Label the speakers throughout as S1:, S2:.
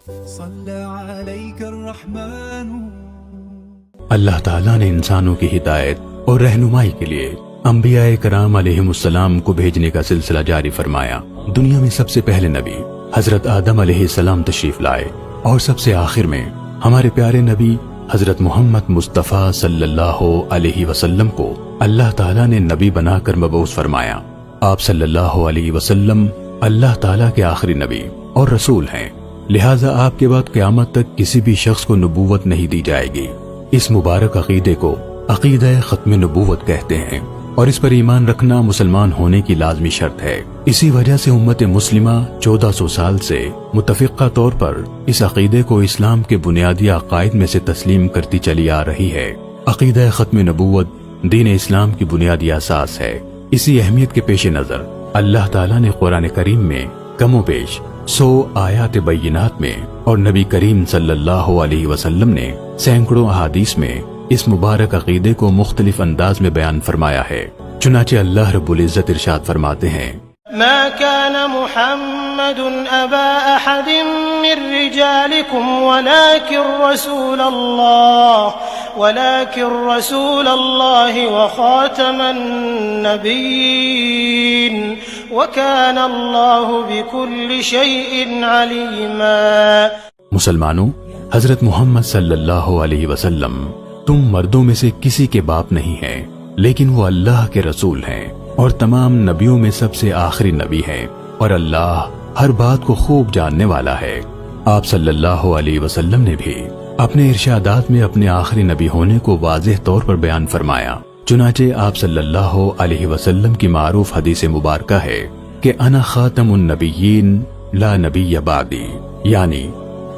S1: صلى عليك الرحمن۔
S2: اللہ تعالیٰ نے انسانوں کی ہدایت اور رہنمائی کے لیے انبیاء کرام علیہم السلام کو بھیجنے کا سلسلہ جاری فرمایا۔ دنیا میں سب سے پہلے نبی حضرت آدم علیہ السلام تشریف لائے، اور سب سے آخر میں ہمارے پیارے نبی حضرت محمد مصطفیٰ صلی اللہ علیہ وسلم کو اللہ تعالیٰ نے نبی بنا کر مبعوث فرمایا۔ آپ صلی اللہ علیہ وسلم اللہ تعالیٰ کے آخری نبی اور رسول ہیں، لہٰذا آپ کے بعد قیامت تک کسی بھی شخص کو نبوت نہیں دی جائے گی۔ اس مبارک عقیدے کو عقیدہ ختم نبوت کہتے ہیں، اور اس پر ایمان رکھنا مسلمان ہونے کی لازمی شرط ہے۔ اسی وجہ سے امت مسلمہ 1400 سال سے متفقہ طور پر اس عقیدے کو اسلام کے بنیادی عقائد میں سے تسلیم کرتی چلی آ رہی ہے۔ عقیدہ ختم نبوت دین اسلام کی بنیادی اساس ہے۔ اسی اہمیت کے پیش نظر اللہ تعالیٰ نے قرآن کریم میں کم و بیش 100 آیات بینات میں اور نبی کریم صلی اللہ علیہ وسلم نے سینکڑوں احادیث میں اس مبارک عقیدے کو مختلف انداز میں بیان فرمایا ہے۔ چنانچہ اللہ رب العزت ارشاد فرماتے ہیں،
S3: ما كان محمد أبا أحد من رجالكم ولكن رسول الله وخاتم النبيين وكان الله بكل شيء عليما۔
S2: مسلمانوں، حضرت محمد صلی اللہ علیہ وسلم تم مردوں میں سے کسی کے باپ نہیں ہیں، لیکن وہ اللہ کے رسول ہیں اور تمام نبیوں میں سب سے آخری نبی ہیں، اور اللہ ہر بات کو خوب جاننے والا ہے۔ آپ صلی اللہ علیہ وسلم نے بھی اپنے ارشادات میں اپنے آخری نبی ہونے کو واضح طور پر بیان فرمایا۔ چنانچہ آپ صلی اللہ علیہ وسلم کی معروف حدیث مبارکہ ہے کہ انا خاتم النبیین لا نبی بعدی، یعنی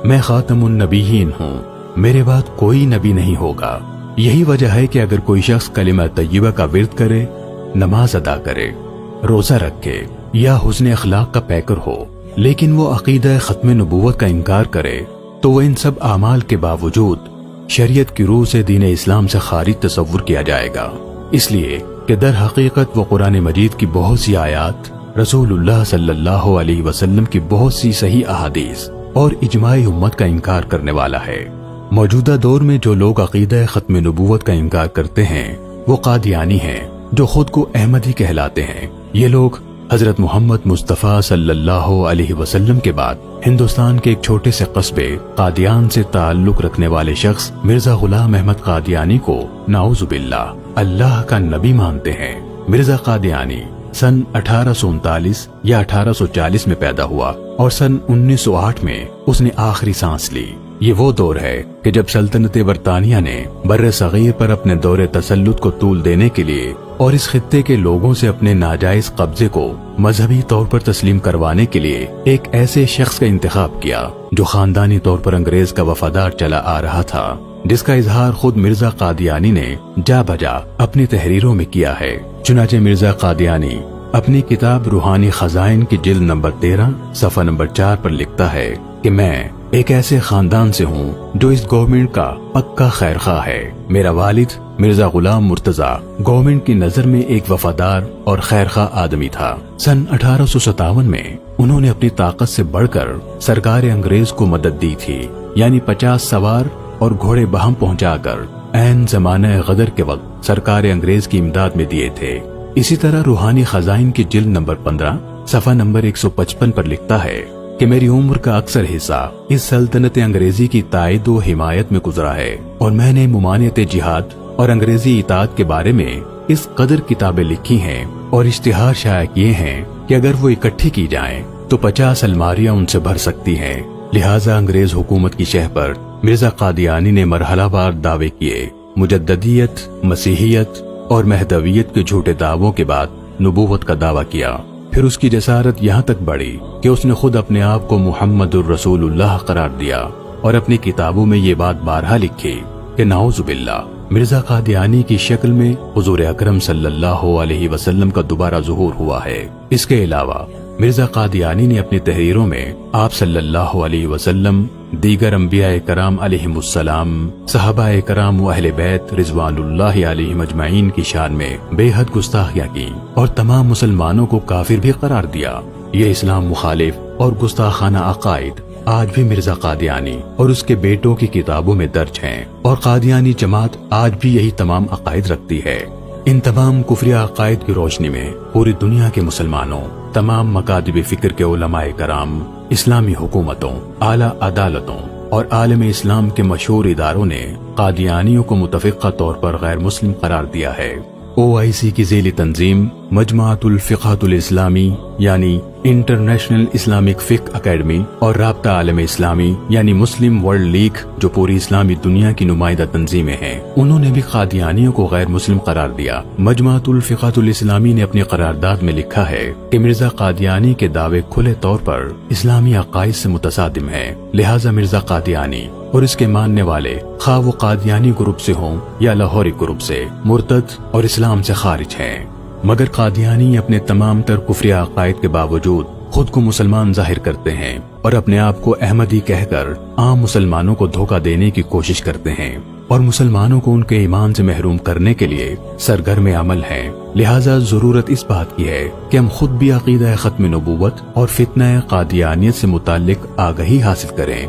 S2: میں خاتم النبیین ہوں، میرے بعد کوئی نبی نہیں ہوگا۔ یہی وجہ ہے کہ اگر کوئی شخص کلمہ طیبہ کا ورد کرے، نماز ادا کرے، روزہ رکھے یا حسن اخلاق کا پیکر ہو، لیکن وہ عقیدہ ختم نبوت کا انکار کرے، تو وہ ان سب اعمال کے باوجود شریعت کی روح سے دین اسلام سے خارج تصور کیا جائے گا، اس لیے کہ در حقیقت وہ قرآن مجید کی بہت سی آیات، رسول اللہ صلی اللہ علیہ وسلم کی بہت سی صحیح احادیث اور اجماع امت کا انکار کرنے والا ہے۔ موجودہ دور میں جو لوگ عقیدہ ختم نبوت کا انکار کرتے ہیں وہ قادیانی ہیں، جو خود کو احمدی کہلاتے ہیں۔ یہ لوگ حضرت محمد مصطفیٰ صلی اللہ علیہ وسلم کے بعد ہندوستان کے ایک چھوٹے سے قصبے قادیان سے تعلق رکھنے والے شخص مرزا غلام احمد قادیانی کو نعوذ باللہ اللہ کا نبی مانتے ہیں۔ مرزا قادیانی سن 1839 یا 1840 میں پیدا ہوا اور سن 1908 میں اس نے آخری سانس لی۔ یہ وہ دور ہے کہ جب سلطنت برطانیہ نے بر صغیر پر اپنے دور تسلط کو طول دینے کے لیے اور اس خطے کے لوگوں سے اپنے ناجائز قبضے کو مذہبی طور پر تسلیم کروانے کے لیے ایک ایسے شخص کا انتخاب کیا جو خاندانی طور پر انگریز کا وفادار چلا آ رہا تھا، جس کا اظہار خود مرزا قادیانی نے جا بجا اپنی تحریروں میں کیا ہے۔ چنانچہ مرزا قادیانی اپنی کتاب روحانی خزائن کی جلد نمبر 13 صفحہ نمبر 4 پر لکھتا ہے کہ میں ایک ایسے خاندان سے ہوں جو اس گورنمنٹ کا پکا خیر خواہ ہے۔ میرا والد مرزا غلام مرتضیٰ گورنمنٹ کی نظر میں ایک وفادار اور خیر خواہ آدمی تھا۔ سن 1857 میں انہوں نے اپنی طاقت سے بڑھ کر سرکار انگریز کو مدد دی تھی، یعنی 50 سوار اور گھوڑے بہم پہنچا کر عین زمانہ غدر کے وقت سرکار انگریز کی امداد میں دیے تھے۔ اسی طرح روحانی خزائن کی جلد نمبر 15 صفحہ نمبر 155 پر لکھتا ہے کہ میری عمر کا اکثر حصہ اس سلطنت انگریزی کی تائید و حمایت میں گزرا ہے، اور میں نے ممانعت جہاد اور انگریزی اطاعت کے بارے میں اس قدر کتابیں لکھی ہیں اور اشتہار شائع کیے ہیں کہ اگر وہ اکٹھی کی جائیں تو 50 الماریاں ان سے بھر سکتی ہیں۔ لہٰذا انگریز حکومت کی شہ پر مرزا قادیانی نے مرحلہ وار دعوے کیے۔ مجددیت، مسیحیت اور مہدویت کے جھوٹے دعووں کے بعد نبوت کا دعویٰ کیا۔ پھر اس کی جسارت یہاں تک بڑھی کہ اس نے خود اپنے آپ کو محمد الرسول اللہ قرار دیا اور اپنی کتابوں میں یہ بات بارہا لکھی کہ نعوذ باللہ مرزا قادیانی کی شکل میں حضور اکرم صلی اللہ علیہ وسلم کا دوبارہ ظہور ہوا ہے۔ اس کے علاوہ مرزا قادیانی نے اپنی تحریروں میں آپ صلی اللہ علیہ وسلم، دیگر انبیاء کرام علیہم السلام، صحابہ کرام و اہل بیت رضوان اللہ علیہم اجمعین کی شان میں بے حد گستاخیاں کی اور تمام مسلمانوں کو کافر بھی قرار دیا۔ یہ اسلام مخالف اور گستاخانہ عقائد آج بھی مرزا قادیانی اور اس کے بیٹوں کی کتابوں میں درج ہیں، اور قادیانی جماعت آج بھی یہی تمام عقائد رکھتی ہے۔ ان تمام کفریہ عقائد کی روشنی میں پوری دنیا کے مسلمانوں، تمام مکاتب فکر کے علماء کرام، اسلامی حکومتوں، اعلیٰ عدالتوں اور عالم اسلام کے مشہور اداروں نے قادیانیوں کو متفقہ طور پر غیر مسلم قرار دیا ہے۔ OIC کی ذیلی تنظیم مجموعۃ الفقہ الاسلامی یعنی انٹرنیشنل اسلامک فقہ اکیڈمی اور رابطہ عالم اسلامی یعنی مسلم ورلڈ لیگ جو پوری اسلامی دنیا کی نمائندہ تنظیمیں ہیں، انہوں نے بھی قادیانیوں کو غیر مسلم قرار دیا۔ مجموعۃ الفقہ الاسلامی نے اپنی قرارداد میں لکھا ہے کہ مرزا قادیانی کے دعوے کھلے طور پر اسلامی عقائد سے متصادم ہیں، لہٰذا مرزا قادیانی اور اس کے ماننے والے خواہ وہ قادیانی گروپ سے ہوں یا لاہوری گروپ سے، مرتد اور اسلام سے خارج ہیں۔ مگر قادیانی اپنے تمام تر کفریہ عقائد کے باوجود خود کو مسلمان ظاہر کرتے ہیں اور اپنے آپ کو احمدی کہہ کر عام مسلمانوں کو دھوکہ دینے کی کوشش کرتے ہیں اور مسلمانوں کو ان کے ایمان سے محروم کرنے کے لیے سرگرم عمل ہیں۔ لہٰذا ضرورت اس بات کی ہے کہ ہم خود بھی عقیدہ ختم نبوت اور فتنہ قادیانیت سے متعلق آگہی حاصل کریں